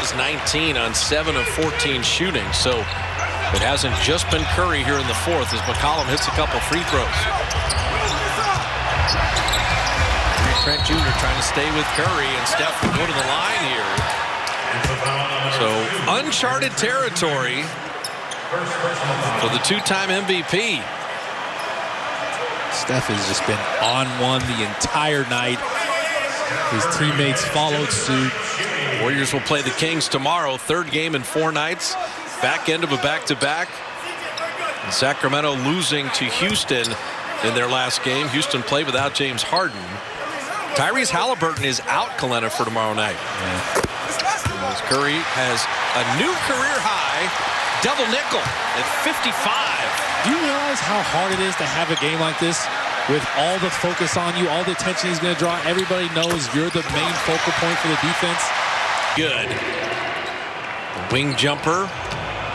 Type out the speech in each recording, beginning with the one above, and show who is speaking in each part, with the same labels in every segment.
Speaker 1: has 19 on 7 of 14 shooting. So it hasn't just been Curry here in the fourth as McCollum hits a couple free throws. Trent Jr. trying to stay with Curry, and Steph will go to the line here. So uncharted territory for the two-time MVP.
Speaker 2: Steph has just been on one the entire night. His teammates followed suit.
Speaker 1: Warriors will play the Kings tomorrow. Third game in 4 nights. Back end of a back-to-back. And Sacramento losing to Houston in their last game. Houston played without James Harden. Tyrese Halliburton is out, Kalena, for tomorrow night. As Curry has a new career high double nickel at 55.
Speaker 2: Do you realize how hard it is to have a game like this with all the focus on you, all the attention he's going to draw? Everybody knows you're the main focal point for the defense.
Speaker 1: Good. The wing jumper.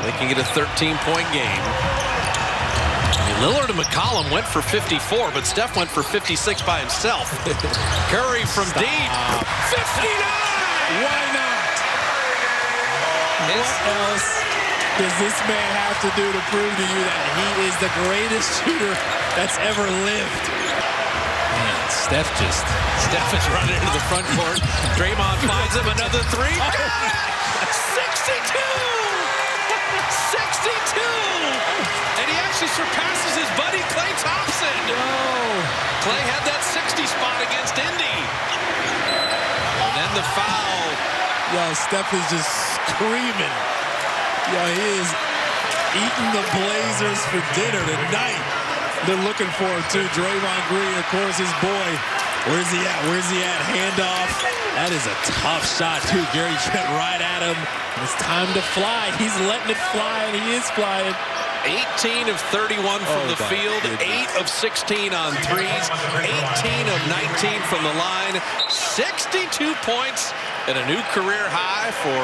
Speaker 1: They can get a 13-point game. Lillard and McCollum went for 54, but Steph went for 56 by himself. Curry from deep. 59!
Speaker 2: Why not? What else does this man have to do to prove to you that he is the greatest shooter that's ever lived? Man, Steph
Speaker 1: is running into the front court. Draymond finds him another three. Got it! 62! 62! And he actually surpasses his buddy Klay Thompson. Klay had that 60 spot against Indy. And then the foul.
Speaker 2: Yo, Steph is just screaming. Yo, he is eating the Blazers for dinner tonight. They're looking forward to Draymond Green, of course, his boy. Where's he at? Where's he at? Handoff. That is a tough shot, too. Gary Trent right at him. It's time to fly. He's letting it fly, and he is flying.
Speaker 1: 18 of 31 from the field, 8 of 16 on threes, 18 of 19 from the line, 62 points, and a new career high for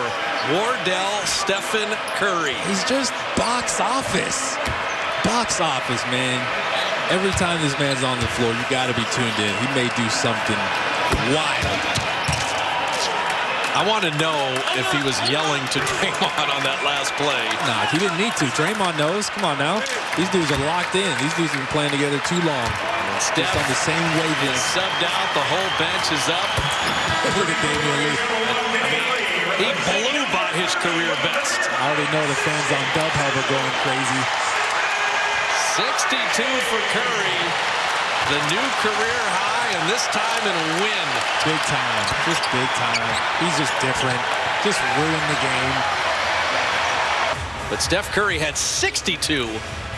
Speaker 1: Wardell Stephen Curry.
Speaker 2: He's just box office. Box office, man. Every time this man's on the floor, you got to be tuned in. He may do something wild.
Speaker 1: I want to know if he was yelling to Draymond on that last play.
Speaker 2: Nah, he didn't need to. Draymond knows. Come on now. These dudes are locked in. These dudes have been playing together too long.
Speaker 1: Steph
Speaker 2: on the same wavelength.
Speaker 1: Subbed out. The whole bench is up.
Speaker 2: Look at Damian Lee.
Speaker 1: He blew by his career best.
Speaker 2: I already know the fans on Dubhub are going crazy.
Speaker 1: 62 for Curry. The new career high, and this time in a win.
Speaker 2: Big time. Just big time. He's just different. Just ruined the game.
Speaker 1: But Steph Curry had 62,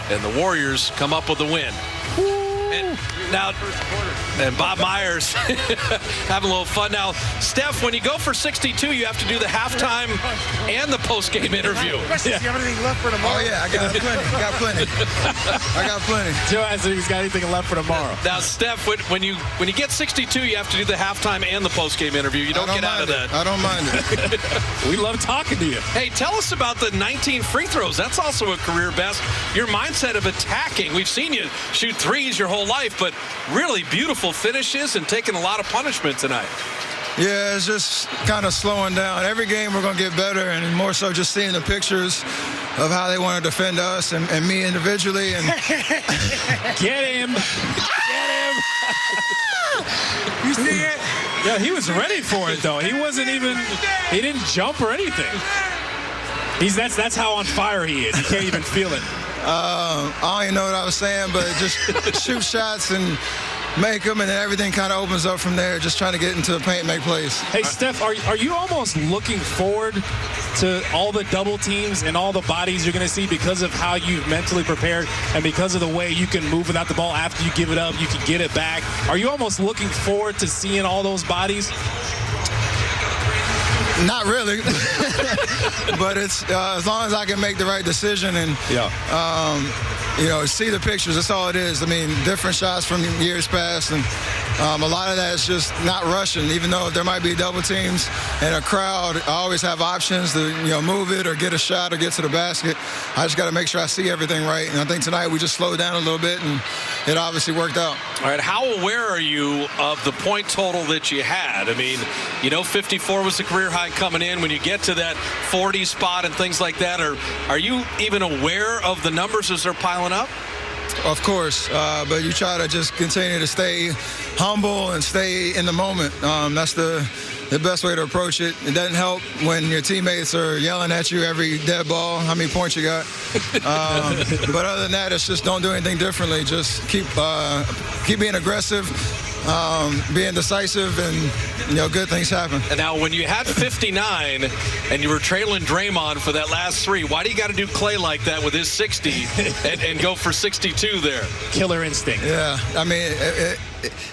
Speaker 1: and the Warriors come up with a win. And now, and Bob Myers having a little fun. Now, Steph, when you go for 62, you have to do the halftime and the post-game interview.
Speaker 3: Do you have anything left for tomorrow?
Speaker 4: Oh, yeah, I got plenty. I got plenty.
Speaker 2: Joe asked if he's got anything left for tomorrow.
Speaker 1: Now, Steph, when you get 62, you have to do the halftime and the post-game interview. You don't get out of that.
Speaker 4: I don't mind it.
Speaker 2: We love talking to you.
Speaker 1: Hey, tell us about the 19 free throws. That's also a career best. Your mindset of attacking. We've seen you shoot threes your whole life, but really beautiful finishes and taking a lot of punishment tonight.
Speaker 4: Yeah, it's just kind of slowing down. Every game we're going to get better, and more so just seeing the pictures of how they want to defend us and me individually. And
Speaker 2: Get him. Get him.
Speaker 3: You see it?
Speaker 2: Yeah, he was ready for it, though. He wasn't even, he didn't jump or anything. That's how on fire he is. He can't even feel it.
Speaker 4: I don't even know what I was saying, but just shoot shots and make them, and then everything kind of opens up from there, just trying to get into the paint and make plays.
Speaker 2: Hey, Steph, are you almost looking forward to all the double teams and all the bodies you're going to see because of how you've mentally prepared and because of the way you can move without the ball after you give it up, you can get it back? Are you almost looking forward to seeing all those bodies?
Speaker 4: Not really, but it's as long as I can make the right decision and see the pictures. That's all it is. I mean, different shots from years past, and A lot of that is just not rushing. Even though there might be double teams and a crowd, I always have options to move it or get a shot or get to the basket. I just got to make sure I see everything right. And I think tonight we just slowed down a little bit, and it obviously worked out.
Speaker 1: All right, how aware are you of the point total that you had? I mean, 54 was the career high coming in. When you get to that 40 spot and things like that, are you even aware of the numbers as they're piling up?
Speaker 4: Of course, but you try to just continue to stay humble and stay in the moment. That's the best way to approach it. It doesn't help when your teammates are yelling at you every dead ball, how many points you got. But other than that, it's just don't do anything differently. Just keep being aggressive, being decisive, and good things happen.
Speaker 1: And now, when you had 59 and you were trailing Draymond for that last three, why do you got to do Clay like that with his 60 and go for 62 there?
Speaker 2: Killer instinct.
Speaker 4: Yeah, I mean,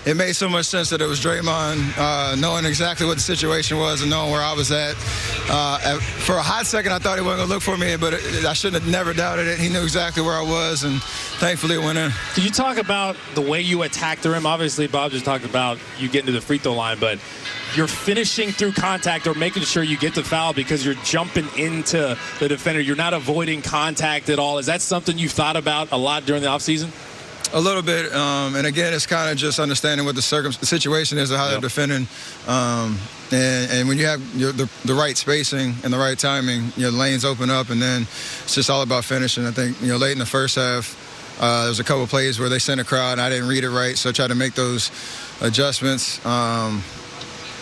Speaker 4: it made so much sense that it was Draymond, knowing exactly what the situation was and knowing where I was at. For a hot second, I thought he wasn't going to look for me, but I shouldn't have never doubted it. He knew exactly where I was, and thankfully it went in.
Speaker 2: Can you talk about the way you attacked the rim? Obviously, Bob just talked about you getting to the free throw line, but you're finishing through contact or making sure you get the foul because you're jumping into the defender. You're not avoiding contact at all. Is that something you've thought about a lot during the offseason?
Speaker 4: A little bit, and again, it's kind of just understanding what the situation is and how they're defending. And when you have the right spacing and the right timing, the lanes open up, and then it's just all about finishing. I think late in the first half, there was a couple of plays where they sent a crowd, and I didn't read it right, so I tried to make those adjustments.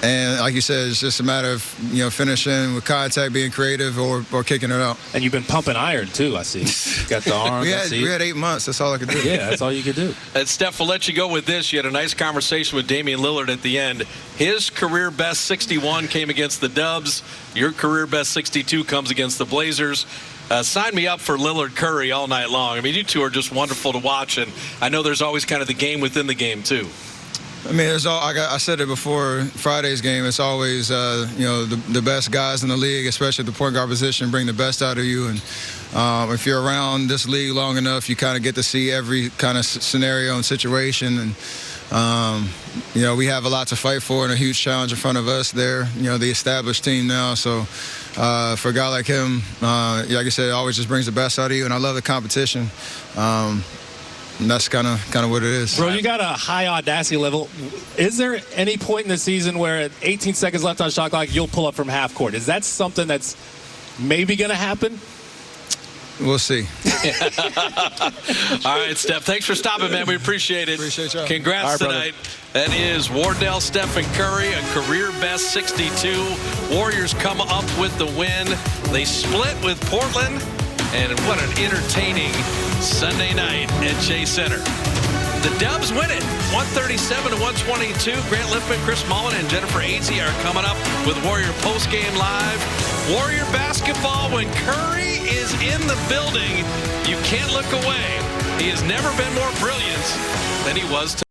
Speaker 4: And like you said, it's just a matter of finishing with contact, being creative, or kicking it out.
Speaker 2: And you've been pumping iron too, I see. Got the arms.
Speaker 4: we had 8 months. That's all I could do.
Speaker 2: Yeah, that's all you could do.
Speaker 1: And Steph, we'll let you go with this. You had a nice conversation with Damian Lillard at the end. His career best 61 came against the Dubs. Your career best 62 comes against the Blazers. Sign me up for Lillard Curry all night long. I mean, you two are just wonderful to watch, and I know there's always kind of the game within the game too.
Speaker 4: I mean, I said it before Friday's game. It's always, the best guys in the league, especially at the point guard position, bring the best out of you. And if you're around this league long enough, you kind of get to see every kind of scenario and situation. And, we have a lot to fight for and a huge challenge in front of us there, the established team now. So for a guy like him, like I said, it always just brings the best out of you. And I love the competition. And that's kind of what it is.
Speaker 2: Bro, you got a high audacity level. Is there any point in the season where at 18 seconds left on shot clock, you'll pull up from half court? Is that something that's maybe going to happen?
Speaker 4: We'll see.
Speaker 1: All right, Steph, thanks for stopping, man. We appreciate it.
Speaker 4: Appreciate y'all.
Speaker 1: Congrats tonight. Brother. That is Wardell, Stephen Curry, a career best 62. Warriors come up with the win. They split with Portland. And what an entertaining Sunday night at Chase Center. The Dubs win it, 137-122. Grant Lippman, Chris Mullen, and Jennifer Azzi are coming up with Warrior Postgame Live. Warrior basketball, when Curry is in the building, you can't look away. He has never been more brilliant than he was tonight.